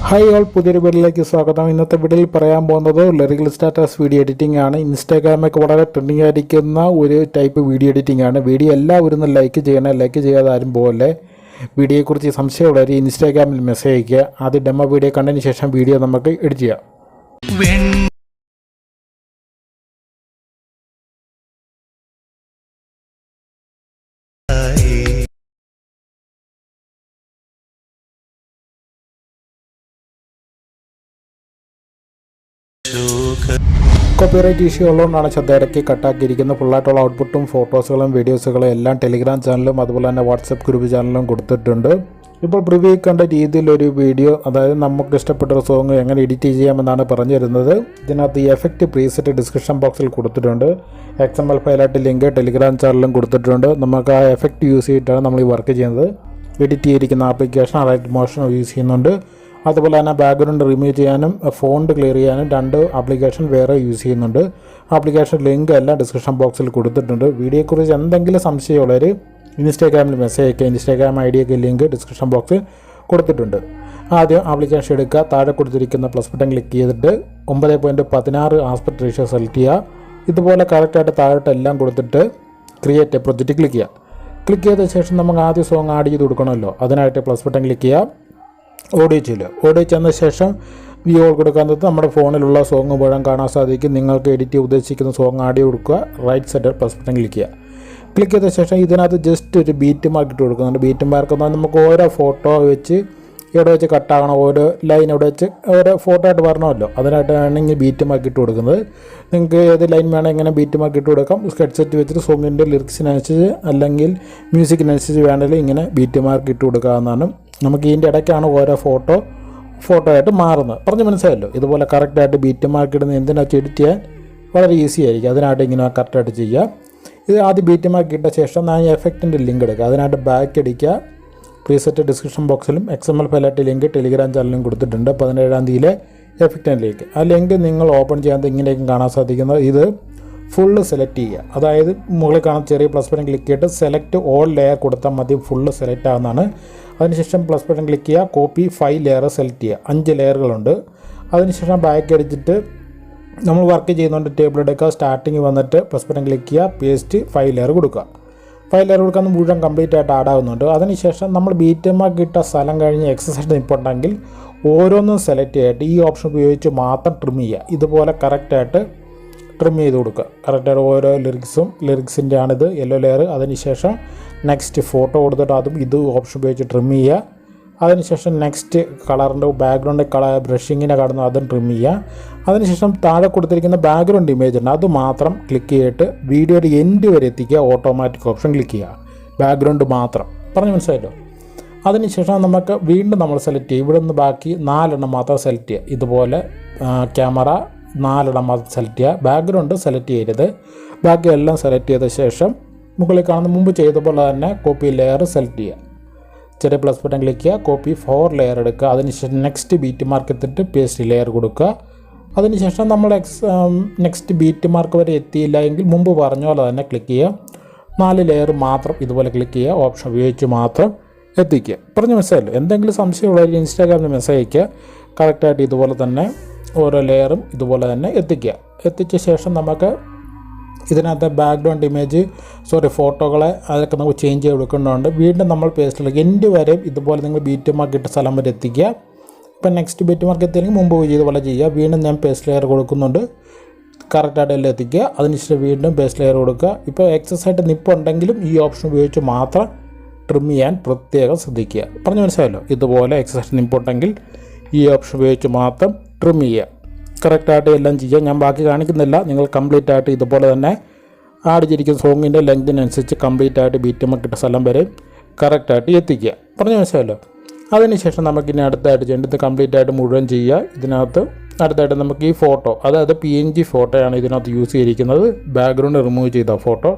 Hi all, പുതിയൊരു വീഡിയോയിലേക്ക് സ്വാഗതം. ഇന്നത്തെ വീഡിയോയിൽ പറയാൻ പോകുന്നത് ലിറിക്കൽ സ്റ്റാറ്റസ് വീഡിയോ എഡിറ്റിംഗ് ആണ്. ഇൻസ്റ്റാഗ്രാമൊക്കെ വളരെ ട്രെൻഡിങ് ആയിരിക്കുന്ന ഒരു ടൈപ്പ് വീഡിയോ എഡിറ്റിംഗ് ആണ്. വീഡിയോ എല്ലാവരും ഒന്ന് ലൈക്ക് ചെയ്യണം. ലൈക്ക് ചെയ്യാതെ ആരും പോലെ വീഡിയോയെക്കുറിച്ച് സംശയമുള്ളവർ ഇൻസ്റ്റാഗ്രാമിൽ മെസ്സേജ് അയയ്ക്കുക. ആദ്യം ഡെമോ വീഡിയോ കണ്ടതിന് ശേഷം വീഡിയോ നമുക്ക് എഡിറ്റ് ചെയ്യാം. കോപ്പിറൈറ്റ് ഇഷ്യൂ ഉള്ളതുകൊണ്ടാണ് ഇടയ്ക്ക് കട്ടാക്കിയിരിക്കുന്നത്. ഫുള്ളായിട്ടുള്ള ഔട്ട്പുട്ടും ഫോട്ടോസുകളും വീഡിയോസുകളും എല്ലാം ടെലിഗ്രാം ചാനലും അതുപോലെ തന്നെ വാട്സപ്പ് ഗ്രൂപ്പ് ചാനലും കൊടുത്തിട്ടുണ്ട്. ഇപ്പോൾ പ്രിവ്യൂ കണ്ട രീതിയിലൊരു വീഡിയോ, അതായത് നമുക്ക് ഇഷ്ടപ്പെട്ട ഒരു സോങ് എങ്ങനെ എഡിറ്റ് ചെയ്യാമെന്നാണ് പറഞ്ഞു തരുന്നത്. ഇതിനകത്ത് ഈ എഫക്റ്റ് പ്രീസെറ്റ് ഡിസ്ക്രിപ്ഷൻ ബോക്സിൽ കൊടുത്തിട്ടുണ്ട്. XML ഫയലായിട്ട് ലിങ്ക് ടെലിഗ്രാം ചാനലും കൊടുത്തിട്ടുണ്ട്. നമുക്ക് ആ എഫക്റ്റ് യൂസ് ചെയ്തിട്ടാണ് നമ്മൾ ഈ വർക്ക് ചെയ്യുന്നത്. എഡിറ്റ് ചെയ്തിരിക്കുന്ന ആപ്ലിക്കേഷൻ റൈറ്റ് മോഷൻ യൂസ് ചെയ്യുന്നുണ്ട്. അതുപോലെ തന്നെ ബാക്ക്ഗ്രൗണ്ട് റിമൂവ് ചെയ്യാനും ഫോണ്ട് ക്ലിയർ ചെയ്യാനും 2 ആപ്ലിക്കേഷൻ വേറെ യൂസ് ചെയ്യുന്നുണ്ട്. ആപ്ലിക്കേഷൻ ലിങ്ക് എല്ലാം ഡിസ്ക്രിപ്ഷൻ ബോക്സിൽ കൊടുത്തിട്ടുണ്ട്. വീഡിയോയെക്കുറിച്ച് എന്തെങ്കിലും സംശയമുള്ളവർ ഇൻസ്റ്റാഗ്രാമിൽ മെസ്സേജ് അയക്കുക. ഇൻസ്റ്റാഗ്രാം ID ഒക്കെ ലിങ്ക് ഡിസ്ക്രിപ്ഷൻ ബോക്സിൽ കൊടുത്തിട്ടുണ്ട്. ആദ്യം ആപ്ലിക്കേഷൻ എടുക്കുക. താഴെ കൊടുത്തിരിക്കുന്ന പ്ലസ് ബട്ടൺ ക്ലിക്ക് ചെയ്തിട്ട് 9.16 ആസ്പെക്ട് റേഷ്യോ സെലക്ട് ചെയ്യുക. ഇതുപോലെ കറക്റ്റായിട്ട് താഴോട്ട് എല്ലാം കൊടുത്തിട്ട് ക്രിയേറ്റ് എ പ്രൊജക്റ്റ് ക്ലിക്ക് ചെയ്യുക. ക്ലിക്ക് ചെയ്ത ശേഷം നമുക്ക് ആദ്യം സോങ് ആഡ് ചെയ്ത് കൊടുക്കണമല്ലോ. അതിനായിട്ട് പ്ലസ് ബട്ടൺ ക്ലിക്ക് ചെയ്യുക. ഓഡിയോ ചെന്ന ശേഷം വ്യൂ ഓൾ കൊടുക്കാൻ നമ്മുടെ ഫോണിലുള്ള സോങ് മുഴുവൻ കാണാൻ സാധിക്കും. നിങ്ങൾക്ക് എഡിറ്റ് ചെയ്യാൻ ഉദ്ദേശിക്കുന്ന സോങ് ആഡ് ചെയ്ത് കൊടുക്കുക. റൈറ്റ് സൈഡിൽ പ്ലസ് ബട്ടൺ ക്ലിക്ക് ചെയ്യുക. ക്ലിക്ക് ചെയ്ത ശേഷം ഇതിനകത്ത് ജസ്റ്റ് ഒരു ബീറ്റ് മാർക്ക് ഇട്ട് കൊടുക്കുന്നുണ്ട്. ബീറ്റ് മാർക്ക് എന്നാൽ നമുക്ക് ഓരോ ഫോട്ടോ വെച്ച് എവിടെ വെച്ച് കട്ടാകണം, ഓരോ ലൈൻ എവിടെ വെച്ച് ഓരോ ഫോട്ടോ ആയിട്ട് വരണമല്ലോ. അതിനായിട്ട് വേണമെങ്കിൽ ബീറ്റ് മാർക്ക് ഇട്ട് കൊടുക്കുന്നത്. നിങ്ങൾക്ക് ഏത് ലൈൻ വേണം ഇങ്ങനെ ബീറ്റ് മാർക്ക് ഇട്ട് കൊടുക്കാം. ഹെഡ്സെറ്റ് വെച്ചിട്ട് സോങ്ങിൻ്റെ ലിറിക്സിനനുസരിച്ച് അല്ലെങ്കിൽ മ്യൂസിക്കിനനുസരിച്ച് വേണമെങ്കിൽ ഇങ്ങനെ ബീറ്റ് മാർക്ക് ഇട്ട് കൊടുക്കാവുന്നതാണ്. നമുക്ക് ഇതിൻ്റെ ഇടയ്ക്കാണ് ഓരോ ഫോട്ടോ ആയിട്ട് മാറുന്നത്. പറഞ്ഞ് മനസ്സിലായല്ലോ. ഇതുപോലെ കറക്റ്റായിട്ട് ബീറ്റ് മാർക്ക് ഇടുന്ന എന്തിനാ എഡിറ്റ് ചെയ്യാൻ വളരെ ഈസി ആയിരിക്കും. അതിനായിട്ട് ഇങ്ങനെ കറക്റ്റായിട്ട് ചെയ്യുക. ഇത് ആദ്യം ബീറ്റ് മാർക്ക് ഇട്ട ശേഷം ഞാൻ എഫക്റ്റിൻ്റെ ലിങ്ക് എടുക്കുക. അതിനായിട്ട് ബാക്ക് അടിക്കുക. പ്രീസെറ്റ് ഡിസ്ക്രിപ്ഷൻ ബോക്സിലും XML ഫയലായിട്ട് ലിങ്ക് ടെലിഗ്രാം ചാനലിലും കൊടുത്തിട്ടുണ്ട്. 17-ാം തീയതിയിലെ എഫക്റ്റിൻ്റെ ലിങ്ക്. ആ ലിങ്ക് നിങ്ങൾ ഓപ്പൺ ചെയ്യാൻ ഇങ്ങനെയൊക്കെ കാണാൻ സാധിക്കുന്നത്. ഇത് ഫുള്ള് സെലക്ട് ചെയ്യുക. അതായത് മുകളിൽ കാണുന്ന ചെറിയ പ്ലസ് ബട്ടൺ ക്ലിക്ക് ചെയ്തിട്ട് സെലക്ട് ഓൾ ലെയർ കൊടുത്താൽ മതി. ഫുള്ള് സെലക്ട് ആകുന്നതാണ്. അതിനുശേഷം പ്ലസ് ബട്ടൺ ക്ലിക്ക് ചെയ്യുക. കോപ്പി 5 ലെയർ സെലക്ട് ചെയ്യുക. 5 ലെയറുകളുണ്ട്. അതിനുശേഷം ബാക്ക് അടിച്ചിട്ട് നമ്മൾ വർക്ക് ചെയ്യുന്നുണ്ട് ടേബിൾ എടുക്കുക. സ്റ്റാർട്ടിങ് വന്നിട്ട് പ്ലസ് ബട്ടൺ ക്ലിക്ക് ചെയ്യുക. പേസ്റ്റ് 5 ലെയർ കൊടുക്കുക. 5 ലെയർ കൊടുക്കാൻ മുഴുവൻ കംപ്ലീറ്റ് ആയിട്ട് ആഡ് ആകുന്നുണ്ട്. അതിനുശേഷം നമ്മൾ ബീറ്റ് മാർക്ക് ഇട്ട സ്ഥലം കഴിഞ്ഞ് എക്സസൈസ് നിൽപ്പുണ്ടെങ്കിൽ ഓരോന്നും സെലക്ട് ചെയ്തിട്ട് ഈ ഓപ്ഷൻ ഉപയോഗിച്ച് മാത്രം ട്രിം ചെയ്യുക. ഇതുപോലെ കറക്റ്റായിട്ട് ട്രിം ചെയ്ത് കൊടുക്കുക. കറക്റ്റായിട്ട് ഓരോ ലിറിക്സിൻ്റെ ആണിത് യെല്ലോ ലെയർ. അതിനുശേഷം നെക്സ്റ്റ് ഫോട്ടോ കൊടുത്തിട്ട് അതും ഇത് ഓപ്ഷൻ ഉപയോഗിച്ച് ട്രിം ചെയ്യുക. അതിനുശേഷം നെക്സ്റ്റ് കളറിൻ്റെ ബാക്ക്ഗ്രൗണ്ട് ബ്രഷിങ്ങിനെ കടന്ന് അതും ട്രിം ചെയ്യുക. അതിനുശേഷം താഴെ കൊടുത്തിരിക്കുന്ന ബാക്ക്ഗ്രൗണ്ട് ഇമേജ് ഉണ്ട്, അത് മാത്രം ക്ലിക്ക് ചെയ്തിട്ട് വീഡിയോയുടെ എൻഡ് വരെ എത്തിക്കുക. ഓട്ടോമാറ്റിക് ഓപ്ഷൻ ക്ലിക്ക് ചെയ്യുക. ബാക്ക്ഗ്രൗണ്ട് മാത്രം. പറഞ്ഞ് മനസ്സിലായല്ലോ. അതിനുശേഷം നമുക്ക് വീണ്ടും നമ്മൾ സെലക്ട് ചെയ്യുക. ഇവിടെ നിന്ന് ബാക്കി 4 മാത്രം സെലക്ട് ചെയ്യുക. ഇതുപോലെ ക്യാമറ 4 മാത്രം സെലക്ട് ചെയ്യുക. ബാക്ക്ഗ്രൗണ്ട് സെലക്ട് ചെയ്യരുത്. ബാക്കി എല്ലാം സെലക്ട് ചെയ്ത ശേഷം മുകളിൽ കാണുന്ന മുമ്പ് ചെയ്ത പോലെ തന്നെ കോപ്പി ലെയർ സെലക്ട് ചെയ്യുക. ചെറിയ പ്ലസ് ബട്ടൺ ക്ലിക്ക് ചെയ്യുക. കോപ്പി 4 ലെയർ എടുക്കുക. അതിനുശേഷം നെക്സ്റ്റ് ബീറ്റ് മാർക്ക് എത്തിയിട്ട് പേസ്റ്റ് ലെയർ കൊടുക്കുക. അതിനുശേഷം നമ്മൾ നെക്സ്റ്റ് ബീറ്റ് മാർക്ക് വരെ എത്തിയില്ല എങ്കിൽ മുമ്പ് പറഞ്ഞ പോലെ തന്നെ ക്ലിക്ക് ചെയ്യുക. 4 ലെയർ മാത്രം ഇതുപോലെ ക്ലിക്ക് ചെയ്യുക. ഓപ്ഷൻ ഉപയോഗിച്ച് മാത്രം എത്തിക്കുക. പറഞ്ഞ മനസ്സിലായല്ലോ. എന്തെങ്കിലും സംശയമുള്ളവർ ഇൻസ്റ്റാഗ്രാമിൽ മെസ്സേജ് അയയ്ക്കുക. കറക്റ്റായിട്ട് ഇതുപോലെ തന്നെ ഓരോ ലെയറും ഇതുപോലെ തന്നെ എത്തിക്കുക. എത്തിച്ച ശേഷം നമുക്ക് ഇതിനകത്ത് ബാക്ക്ഗ്രൗണ്ട് ഇമേജ് ഫോട്ടോകളെ അതൊക്കെ നമുക്ക് ചേഞ്ച് ചെയ്ത് കൊടുക്കേണ്ടതുണ്ട്. വീണ്ടും നമ്മൾ പേസ്റ്റിലേക്ക് എൻഡ് വരെ ഇതുപോലെ നിങ്ങൾ ബീറ്റ് മാർക്ക് ഇട്ട സ്ഥലം വരെ എത്തിക്കുക. ഇപ്പം നെക്സ്റ്റ് ബീറ്റ് മാർക്ക് എത്തിയെങ്കിൽ മുമ്പ് ചെയ്തപോലെ ചെയ്യുക. വീണ്ടും ഞാൻ പേസ്റ്റ് ലെയർ കൊടുക്കുന്നുണ്ട്. കറക്റ്റായിട്ട് എല്ലാം എത്തിക്കുക. അതിനുശേഷം വീണ്ടും പേസ്റ്റ് ലെയർ കൊടുക്കുക. ഇപ്പോൾ എക്സസൈറ്റ് നിപ്പുണ്ടെങ്കിലും ഈ ഓപ്ഷൻ ഉപയോഗിച്ച് മാത്രം ട്രിം ചെയ്യാൻ പ്രത്യേകം ശ്രദ്ധിക്കുക. പറഞ്ഞ് മനസ്സിലായല്ലോ. ഇതുപോലെ എക്സസൈറ്റ് നിപ്പുണ്ടെങ്കിൽ ഈ ഓപ്ഷൻ ഉപയോഗിച്ച് മാത്രം ട്രിം ചെയ്യുക. കറക്റ്റായിട്ട് എല്ലാം ചെയ്യുക. ഞാൻ ബാക്കി കാണിക്കുന്നില്ല. നിങ്ങൾ കംപ്ലീറ്റ് ആയിട്ട് ഇതുപോലെ തന്നെ ആഡ് ചെയ്തിരിക്കുന്ന സോങ്ങിൻ്റെ ലെങ്തിനനുസരിച്ച് കംപ്ലീറ്റ് ആയിട്ട് ബീറ്റ് മാർക്ക് ഇട്ട സ്ഥലം വരെ കറക്റ്റായിട്ട് എത്തിക്കുക. പറഞ്ഞ് മനസ്സിലായല്ലോ. അതിനുശേഷം നമുക്കിനി അടുത്തായിട്ട് ചെയ്യേണ്ടത് കംപ്ലീറ്റ് ആയിട്ട് മുഴുവൻ ചെയ്യുക. ഇതിനകത്ത് അടുത്തായിട്ട് നമുക്ക് ഈ ഫോട്ടോ, അതായത് PNG ഫോട്ടോയാണ് ഇതിനകത്ത് യൂസ് ചെയ്തിരിക്കുന്നത്. ബാക്ക്ഗ്രൗണ്ട് റിമൂവ് ചെയ്ത ഫോട്ടോ.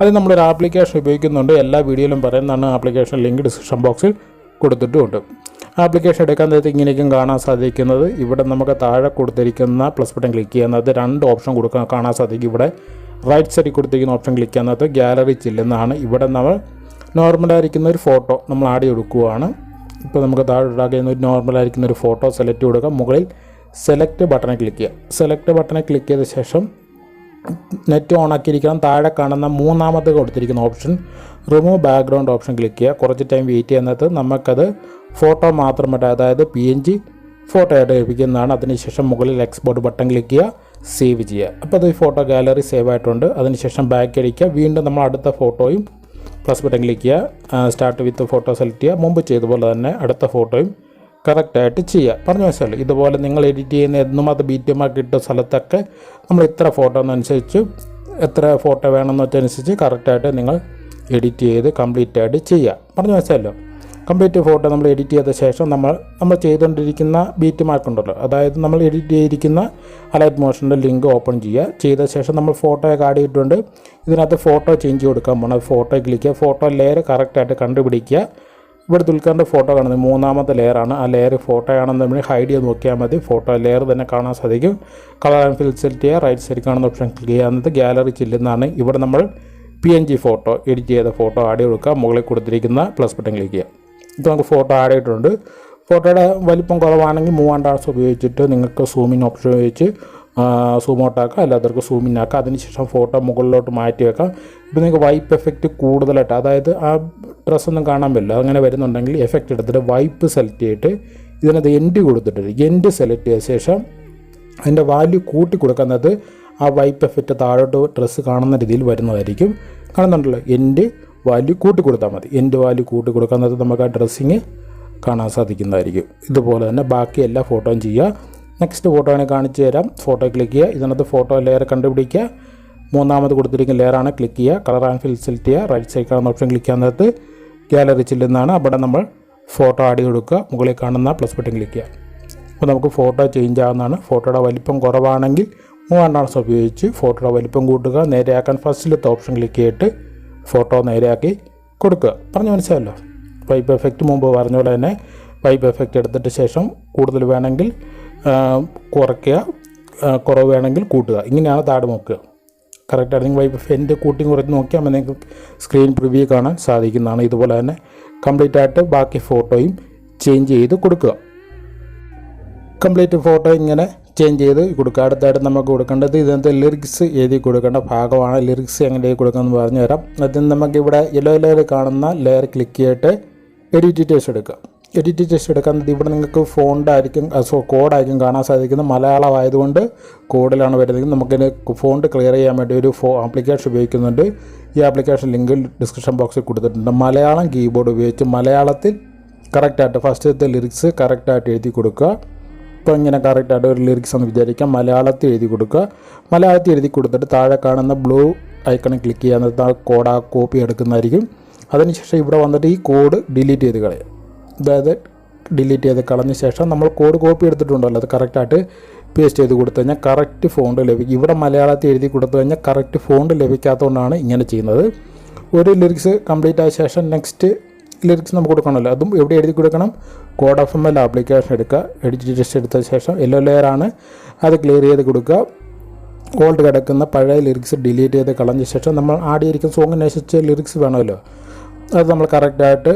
അത് നമ്മളൊരു ആപ്ലിക്കേഷൻ ഉപയോഗിക്കുന്നുണ്ട്. എല്ലാ വീഡിയോയിലും പറയുന്നതാണ്. ആപ്ലിക്കേഷൻ ലിങ്ക് ഡിസ്ക്രിപ്ഷൻ ബോക്സിൽ കൊടുത്തിട്ടുമുണ്ട്. ആപ്ലിക്കേഷൻ എടുക്കാൻ നേരത്തെ ഇങ്ങനെയൊക്കെയും കാണാൻ സാധിക്കുന്നത്. ഇവിടെ നമുക്ക് താഴെ കൊടുത്തിരിക്കുന്ന പ്ലസ് ബട്ടൺ ക്ലിക്ക് ചെയ്യുന്നത് 2 ഓപ്ഷൻ കാണാൻ സാധിക്കും. ഇവിടെ റൈറ്റ് സൈഡിൽ കൊടുത്തിരിക്കുന്ന ഓപ്ഷൻ ക്ലിക്ക് ചെയ്യുന്നത് ഗാലറി ചില്ലെന്നാണ്. ഇവിടെ നമ്മൾ നോർമലായിരിക്കുന്ന ഒരു ഫോട്ടോ നമ്മൾ ആഡ് ചെയ്ത് കൊടുക്കുകയാണ്. ഇപ്പോൾ നമുക്ക് താഴെ ഉണ്ടാക്കുന്ന ഒരു നോർമലായിരിക്കുന്ന ഒരു ഫോട്ടോ സെലക്ട് കൊടുക്കുക. മുകളിൽ സെലക്ട് ബട്ടണെ ക്ലിക്ക് ചെയ്യുക. സെലക്ട് ബട്ടണെ ക്ലിക്ക് ചെയ്ത ശേഷം നെറ്റ് ഓൺ ആക്കിയിരിക്കണം. താഴെ കാണുന്ന മൂന്നാമത് കൊടുത്തിരിക്കുന്ന option remove background option click ചെയ്യുക. കുറച്ച് ടൈം വെയിറ്റ് ചെയ്യുന്നത് നമുക്കത് ഫോട്ടോ മാത്രമായിട്ട്, അതായത് PNG ഫോട്ടോ ആയിട്ട് ലഭിക്കുന്നതാണ്. അതിനുശേഷം മുകളിൽ എക്സ്പോർട്ട് ബട്ടൺ ക്ലിക്ക് ചെയ്യുക, സേവ് ചെയ്യുക. അപ്പോൾ അത് ഫോട്ടോ ഗാലറി സേവ് ആയിട്ടുണ്ട്. അതിനുശേഷം ബാക്ക് അടിക്കുക. വീണ്ടും നമ്മൾ അടുത്ത ഫോട്ടോയും പ്ലസ് ബട്ടൺ ക്ലിക്ക് ചെയ്യുക, സ്റ്റാർട്ട് വിത്ത് ഫോട്ടോ സെലക്ട് ചെയ്യുക. മുമ്പ് ചെയ്തപോലെ തന്നെ അടുത്ത ഫോട്ടോയും കറക്റ്റായിട്ട് ചെയ്യുക. പറഞ്ഞു മനസ്സിലായി. ഇതുപോലെ നിങ്ങൾ എഡിറ്റ് ചെയ്യുന്ന എന്നും അത് BTMark ഇട്ട സ്ഥലത്തൊക്കെ നമ്മൾ ഇത്ര ഫോട്ടോ എന്നനുസരിച്ച് എത്ര ഫോട്ടോ വേണമെന്ന് വെച്ചനുസരിച്ച് കറക്റ്റായിട്ട് നിങ്ങൾ എഡിറ്റ് ചെയ്ത് കംപ്ലീറ്റ് ആയിട്ട് ചെയ്യുക. പറഞ്ഞു മനസ്സിലല്ലോ. കംപ്ലീറ്റ് ഫോട്ടോ നമ്മൾ എഡിറ്റ് ചെയ്ത ശേഷം നമ്മൾ ചെയ്തുകൊണ്ടിരിക്കുന്ന BTMark ഉണ്ടല്ലോ, അതായത് നമ്മൾ എഡിറ്റ് ചെയ്തിരിക്കുന്ന അലൈറ്റ് മോഷൻ്റെ ലിങ്ക് ഓപ്പൺ ചെയ്യുക. ചെയ്ത ശേഷം നമ്മൾ ഫോട്ടോയൊക്കെ ആഡ് ചെയ്തിട്ടുണ്ട്. ഇതിനകത്ത് ഫോട്ടോ ചേഞ്ച് കൊടുക്കാൻ പോകണം. ഫോട്ടോ ക്ലിക്ക് ചെയ്യുക. ഫോട്ടോ ലെയർ കറക്റ്റായിട്ട് കണ്ടുപിടിക്കുക. ഇവിടെ ദുൽഖറിൻ്റെ ഫോട്ടോ കാണുന്നത് മൂന്നാമത്തെ ലെയറാണ്. ആ ലെയർ ഫോട്ടോ ആണെന്ന് നമ്മൾ ഹൈഡ് ചെയ്ത് നോക്കിയാൽ മതി. ഫോട്ടോ ലെയർ തന്നെ കാണാൻ സാധിക്കും. കളർ ആൻഡ് ഫിൽ സെലക്ട് ചെയ്യുക. റൈറ്റ് സൈഡിൽ കാണുന്ന ഓപ്ഷൻ ക്ലിക്ക് ചെയ്യുന്നത് ഗാലറി ചെല്ലുന്നതാണ്. ഇവിടെ നമ്മൾ PNG ഫോട്ടോ എഡിറ്റ് ചെയ്ത ഫോട്ടോ ആഡ് ചെയ്ത് കൊടുക്കുക. മുകളിൽ കൊടുത്തിരിക്കുന്ന പ്ലസ് ബട്ടൺ ക്ലിക്ക് ചെയ്യുക. ഇപ്പോൾ നമുക്ക് ഫോട്ടോ ആഡ് ചെയ്തിട്ടുണ്ട്. ഫോട്ടോയുടെ വലിപ്പം കുറവാണെങ്കിൽ മൂവ് ആൻഡ് ആർട്സ് ഉപയോഗിച്ചിട്ട് നിങ്ങൾക്ക് സൂമിൻ ഓപ്ഷൻ ഉപയോഗിച്ച് സൂം ഔട്ട് ആക്കുക, അല്ലാത്തവർക്ക് സൂം ഇൻ ആക്കുക. അതിനുശേഷം ഫോട്ടോ മുകളിലോട്ട് മാറ്റി വെക്കാം. ഇപ്പോൾ നിങ്ങൾക്ക് വൈപ്പ് എഫക്റ്റ് കൂടുതലായിട്ട്, അതായത് ആ ഡ്രസ്സൊന്നും കാണാൻ പറ്റില്ല, അങ്ങനെ വരുന്നുണ്ടെങ്കിൽ എഫക്റ്റ് എടുത്തിട്ട് വൈപ്പ് സെലക്ട് ചെയ്തിട്ട് ഇതിനകത്ത് എൻഡ് കൊടുത്തിട്ട് എൻഡ് സെലക്ട് ചെയ്ത ശേഷം അതിൻ്റെ വാല്യൂ കൂട്ടി കൊടുക്കുന്നത് ആ വൈപ്പ് എഫക്റ്റ് താഴോട്ട് ഡ്രസ്സ് കാണുന്ന രീതിയിൽ വരുന്നതായിരിക്കും. കാണുന്നുണ്ടല്ലോ, എൻഡ് വാല്യൂ കൂട്ടി കൊടുത്താൽ മതി. എൻഡ് വാല്യൂ കൂട്ടി കൊടുക്കുന്നത് നമുക്ക് ആ ഡ്രസ്സിങ് കാണാൻ സാധിക്കുന്നതായിരിക്കും. ഇതുപോലെ തന്നെ ബാക്കി എല്ലാ ഫോട്ടോയും ചെയ്യുക. നെക്സ്റ്റ് ഫോട്ടോനെ കാണിച്ചു തരാം. ഫോട്ടോ ക്ലിക്ക് ചെയ്യുക. ഇതിനകത്ത് ഫോട്ടോ ലെയർ കണ്ടുപിടിക്കുക. മൂന്നാമത് കൊടുത്തിരിക്കുന്ന ലെയറാണ്. ക്ലിക്ക് ചെയ്യുക. കളർ ആൻഡ് ഫിൽ സെലക്ട് ചെയ്യുക. റൈറ്റ് സൈഡ് കാണുന്ന ഓപ്ഷൻ ക്ലിക്ക് ചെയ്യുന്നത് ഗാലറി ചെല്ലുന്നതാണ്. അവിടെ നമ്മൾ ഫോട്ടോ ആഡ് ചെയ്ത് കൊടുക്കുക. മുകളിൽ കാണുന്ന പ്ലസ് ബട്ടൺ ക്ലിക്ക് ചെയ്യുക. അപ്പോൾ നമുക്ക് ഫോട്ടോ ചേഞ്ച് ആവുന്നതാണ്. ഫോട്ടോയുടെ വലിപ്പം കുറവാണെങ്കിൽ മൂവ് ആൻഡ് ആർട്സ് ഉപയോഗിച്ച് ഫോട്ടോയുടെ വലിപ്പം കൂട്ടുക. നേരെയാക്കാൻ ഫസ്റ്റിലത്തെ ഓപ്ഷൻ ക്ലിക്ക് ചെയ്തിട്ട് ഫോട്ടോ നേരെയാക്കി കൊടുക്കുക. പറഞ്ഞു മനസ്സിലല്ലോ. വൈപ്പ് എഫക്റ്റ് മുമ്പ് പറഞ്ഞ പോലെ തന്നെ വൈപ്പ് എഫക്റ്റ് എടുത്തിട്ട് ശേഷം കൂടുതൽ വേണമെങ്കിൽ കുറയ്ക്കുക, കുറവ് വേണമെങ്കിൽ കൂട്ടുക. ഇങ്ങനെയാണ് താഴെ നോക്കുക. കറക്റ്റായിട്ട് നിങ്ങൾ വൈപ്പ് എഫക്റ്റ് കൂട്ടി കുറച്ച് നോക്കിയാൽ നിങ്ങൾക്ക് സ്ക്രീൻ പ്രിവ്യൂ കാണാൻ സാധിക്കുന്നതാണ്. ഇതുപോലെ തന്നെ കംപ്ലീറ്റ് ആയിട്ട് ബാക്കി ഫോട്ടോയും ചേഞ്ച് ചെയ്ത് കൊടുക്കുക. കംപ്ലീറ്റ് ഫോട്ടോ ഇങ്ങനെ ചേഞ്ച് ചെയ്ത് കൊടുക്കുക. അടുത്തായിട്ട് നമുക്ക് കൊടുക്കേണ്ടത് ഇതിനകത്ത് ലിറിക്സ് എഴുതി കൊടുക്കേണ്ട ഭാഗമാണ്. ലിറിക്സ് എങ്ങനെ എഴുതി കൊടുക്കാമെന്ന് പറഞ്ഞു തരാം. അതിന് നമുക്കിവിടെ യെല്ലോ ലെയർ കാണുന്ന ലെയർ ക്ലിക്ക് ചെയ്തിട്ട് എഡിറ്റ് ടെക്സ്റ്റ് എടുക്കുക. എഡിറ്റ് ടെക്സ്റ്റ് എടുക്കുന്നത് ഇവിടെ നിങ്ങൾക്ക് ഫോണ്ടായിരിക്കും, കോഡായിരിക്കും കാണാൻ സാധിക്കുന്നത്. മലയാളമായതുകൊണ്ട് കോഡിലാണ് വരുന്നത്. നമുക്കിന് ഫോണ്ട് ക്ലിയർ ചെയ്യാൻ വേണ്ടി ഒരു ആപ്ലിക്കേഷൻ ഉപയോഗിക്കുന്നുണ്ട്. ഈ ആപ്ലിക്കേഷൻ ലിങ്ക് ഡിസ്ക്രിപ്ഷൻ ബോക്സിൽ കൊടുത്തിട്ടുണ്ട്. മലയാളം കീബോർഡ് ഉപയോഗിച്ച് മലയാളത്തിൽ കറക്റ്റായിട്ട് ഫസ്റ്റത്തെ ലിറിക്സ് കറക്റ്റായിട്ട് എഴുതി കൊടുക്കുക. ഇപ്പോൾ ഇങ്ങനെ കറക്റ്റായിട്ട് ഒരു ലിറിക്സ് എന്ന് വിചാരിക്കാം. മലയാളത്തിൽ എഴുതി കൊടുക്കുക. മലയാളത്തിൽ എഴുതി കൊടുത്തിട്ട് താഴെ കാണുന്ന ബ്ലൂ ഐക്കണിൽ ക്ലിക്ക് ചെയ്യാൻ കോഡ് ആ കോപ്പി എടുക്കുന്നതായിരിക്കും. അതിനുശേഷം ഇവിടെ വന്നിട്ട് ഈ കോഡ് ഡിലീറ്റ് ചെയ്ത് കളയുക. അതായത് ഡിലീറ്റ് ചെയ്ത് കളഞ്ഞ ശേഷം നമ്മൾ കോഡ് കോപ്പി എടുത്തിട്ടുണ്ടല്ലോ, അത് കറക്റ്റായിട്ട് പേസ്റ്റ് ചെയ്ത് കൊടുത്തു കഴിഞ്ഞാൽ കറക്റ്റ് ഫോണ്ട് ലഭിക്കും. ഇവിടെ മലയാളത്തിൽ എഴുതി കൊടുത്തു കഴിഞ്ഞാൽ കറക്റ്റ് ഫോണ്ട് ലഭിക്കാത്തതുകൊണ്ടാണ് ഇങ്ങനെ ചെയ്യുന്നത്. ഒരു ലിറിക്സ് കംപ്ലീറ്റ് ആയ ശേഷം നെക്സ്റ്റ് ലിറിക്സ് നമുക്ക് കൊടുക്കണമല്ലോ, അതും എവിടെ എഴുതി കൊടുക്കണം. കോഡ് FML ആപ്ലിക്കേഷൻ എടുക്കുക. എഡിറ്റ് ടെക്സ്റ്റ് എടുത്ത ശേഷം യെല്ലോ ലെയറാണ്, അത് ക്ലിയർ ചെയ്ത് കൊടുക്കുക. ഓൾഡ് കിടക്കുന്ന പഴയ ലിറിക്സ് ഡിലീറ്റ് ചെയ്ത് കളഞ്ഞ ശേഷം നമ്മൾ ആഡ് ചെയ്തിരിക്കുന്ന സോങ്ങിന് അനുസരിച്ച് ലിറിക്സ് വേണമല്ലോ, അത് നമ്മൾ കറക്റ്റായിട്ട്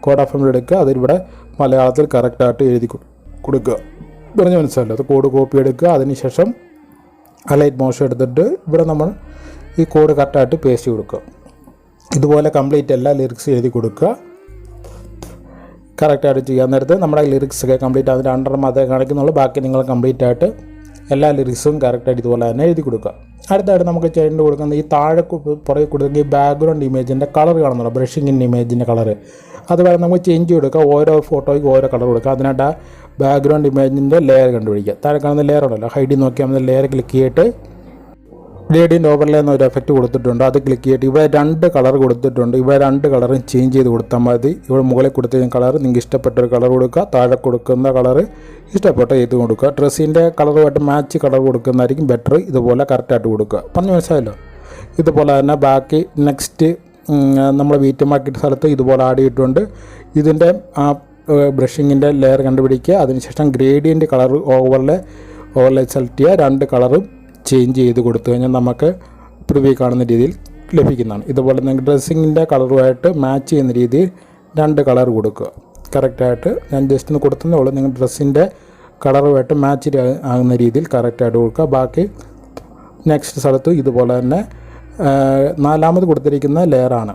കോഡ് FML എടുക്കുക. അതിവിടെ മലയാളത്തിൽ കറക്റ്റായിട്ട് എഴുതി കൊടുക്കുക. പറഞ്ഞ് മനസ്സിലല്ലോ. അത് കോഡ് കോപ്പി എടുക്കുക. അതിനുശേഷം അലൈറ്റ് മോഷൻ എടുത്തിട്ട് ഇവിടെ നമ്മൾ ഈ കോഡ് കറക്റ്റായിട്ട് പേസ്റ്റ് കൊടുക്കുക. ഇതുപോലെ കംപ്ലീറ്റ് എല്ലാ ലിറിക്സ് എഴുതി കൊടുക്കുക. കറക്റ്റായിട്ട് ചെയ്യാൻ നേരത്ത് നമ്മുടെ ലിറിക്സ് ഒക്കെ കംപ്ലീറ്റ് അതിൻ്റെ അണ്ടർ മാത്രമേ കാണിക്കുന്നുള്ളൂ. ബാക്കി നിങ്ങൾ കംപ്ലീറ്റ് ആയിട്ട് എല്ലാ ലിറിക്സും കറക്റ്റായിട്ട് ഇതുപോലെ തന്നെ എഴുതി കൊടുക്കുക. അടുത്തായിട്ട് നമുക്ക് ചെയ്യേണ്ടി കൊടുക്കുന്നത് ഈ താഴെ പുറകെ കൊടുക്കുന്ന ഈ ബാക്ക്ഗ്രൗണ്ട് ഇമേജിൻ്റെ കളർ കാണുന്നുണ്ടോ, ബ്രഷിങ്ങിൻ്റെ ഇമേജിൻ്റെ കളർ, അത് വേറെ നമുക്ക് ചേഞ്ച് കൊടുക്കുക. ഓരോ ഫോട്ടോയ്ക്ക് ഓരോ കളർ കൊടുക്കുക. അതിനായിട്ട് ആ ബാക്ക്ഗ്രൗണ്ട് ഇമേജിൻ്റെ ലെയർ കണ്ടുപിടിക്കുക. താഴെ കാണുന്ന ലെയർ ഉണ്ടല്ലോ, ഹൈഡിൽ നോക്കിയാൽ മതി. ലെയർ ക്ലിക്ക് ചെയ്തിട്ട് ഗ്രേഡിയൻ്റ് ഓവർലേ എന്നൊരു എഫക്റ്റ് കൊടുത്തിട്ടുണ്ട്, അത് ക്ലിക്ക് ചെയ്തിട്ട് ഇവിടെ 2 കളർ കൊടുത്തിട്ടുണ്ട്. ഇവിടെ 2 കളറും ചേഞ്ച് ചെയ്ത് കൊടുത്താൽ മതി. ഇവിടെ മുകളിൽ കൊടുത്തിരിക്കുന്ന കളർ നിങ്ങൾക്ക് ഇഷ്ടപ്പെട്ടൊരു കളർ കൊടുക്കുക. താഴെ കൊടുക്കുന്ന കളർ ഇഷ്ടപ്പെട്ട ഇത് കൊടുക്കുക. ഡ്രസ്സിൻ്റെ കളറുമായിട്ട് മാച്ച് കളർ കൊടുക്കുന്നതായിരിക്കും ബെറ്റർ. ഇതുപോലെ കറക്റ്റായിട്ട് കൊടുക്കുക. പറഞ്ഞു മനസ്സിലായല്ലോ. ഇതുപോലെ തന്നെ ബാക്കി നെക്സ്റ്റ് നമ്മൾ BTMark സ്ഥലത്ത് ഇതുപോലെ ആഡ് ചെയ്തിട്ടുണ്ട്. ഇതിൻ്റെ ആ ബ്രഷിങ്ങിൻ്റെ ലെയർ കണ്ടുപിടിക്കുക. അതിനുശേഷം ഗ്രേഡിയൻ്റ് കളർ ഓവർലേ സെലക്ട് ചെയ്യുക. 2 കളറും ചേഞ്ച് ചെയ്ത് കൊടുത്തു കഴിഞ്ഞാൽ നമുക്ക് പ്രിവ്യൂ കാണുന്ന രീതിയിൽ ലഭിക്കുന്നതാണ്. ഇതുപോലെ നിങ്ങൾക്ക് ഡ്രസ്സിങ്ങിൻ്റെ കളറുമായിട്ട് മാച്ച് ചെയ്യുന്ന രീതിയിൽ 2 കളർ കൊടുക്കുക. കറക്റ്റായിട്ട് ഞാൻ ജസ്റ്റ് ഒന്ന് കൊടുത്തതേ ഉള്ളൂ. നിങ്ങൾ ഡ്രസ്സിൻ്റെ കളറുമായിട്ട് മാച്ച് ആകുന്ന രീതിയിൽ കറക്റ്റായിട്ട് കൊടുക്കുക. ബാക്കി നെക്സ്റ്റ് സ്ഥലത്ത് ഇതുപോലെ തന്നെ നാലാമത് കൊടുത്തിരിക്കുന്ന ലെയറാണ്.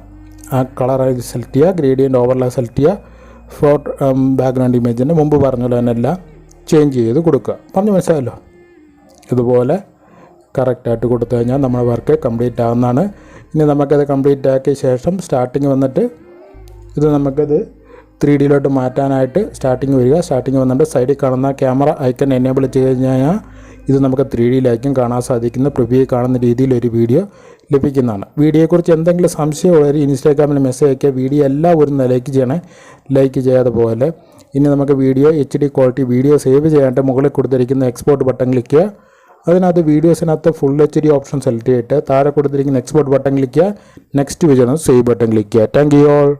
ആ കളർ സെലക്ട് ചെയ്യുക, ഗ്രേഡിയൻ്റ് ഓവർലേ സെലക്ട് ചെയ്യുക, ഫ്ലോട്ട് ബാക്ക്ഗ്രൗണ്ട് ഇമേജിൻ്റെ മുമ്പ് പറഞ്ഞ പോലെ തന്നെ എല്ലാം ചേഞ്ച് ചെയ്ത് കൊടുക്കുക. പറഞ്ഞു മനസ്സിലായല്ലോ? ഇതുപോലെ കറക്റ്റായിട്ട് കൊടുത്തു കഴിഞ്ഞാൽ നമ്മുടെ വർക്ക് കംപ്ലീറ്റ് ആകുന്നതാണ്. ഇനി നമുക്കത് കംപ്ലീറ്റ് ആക്കിയ ശേഷം സ്റ്റാർട്ടിങ് വന്നിട്ട് ഇത് നമുക്കത് 3Dയിലോട്ട് മാറ്റാനായിട്ട് സ്റ്റാർട്ടിങ് വരിക. സ്റ്റാർട്ടിങ് വന്നിട്ട് സൈഡിൽ കാണുന്ന ക്യാമറ ഐക്കൺ എനേബിൾ ചെയ്ത് കഴിഞ്ഞാൽ ഇത് നമുക്ക് 3Dയിലായിരിക്കും കാണാൻ സാധിക്കുന്ന പ്രിവ്യൂ കാണുന്ന രീതിയിൽ ഒരു വീഡിയോ ലഭിക്കുന്നതാണ്. വീഡിയോയെക്കുറിച്ച് എന്തെങ്കിലും സംശയമുള്ളവർ ഇൻസ്റ്റാഗ്രാമിൽ മെസ്സേജ് അയക്കുക. വീഡിയോ എല്ലാവരും ലൈക്ക് ചെയ്യണേ, ലൈക്ക് ചെയ്യാതെ പോലെ. ഇനി നമുക്ക് video HD quality video save ചെയ്യാനായിട്ട് മുകളിൽ കൊടുത്തിരിക്കുന്ന എക്സ്പോർട്ട് ബട്ടൺ ക്ലിക്ക് ചെയ്യുക. അതിനകത്ത് വീഡിയോസിനകത്ത് ഫുൾ HD ഓപ്ഷൻ സെലക്ട് ചെയ്തിട്ട് താഴെ കൊടുത്തിരിക്കുന്ന എക്സ്പോർട്ട് ബട്ടൺ ക്ലിക്ക് ചെയ്യുക. നെക്സ്റ്റ് വിജയം സേവ് ബട്ടൺ ക്ലിക്ക് ചെയ്യുക. Thank you all.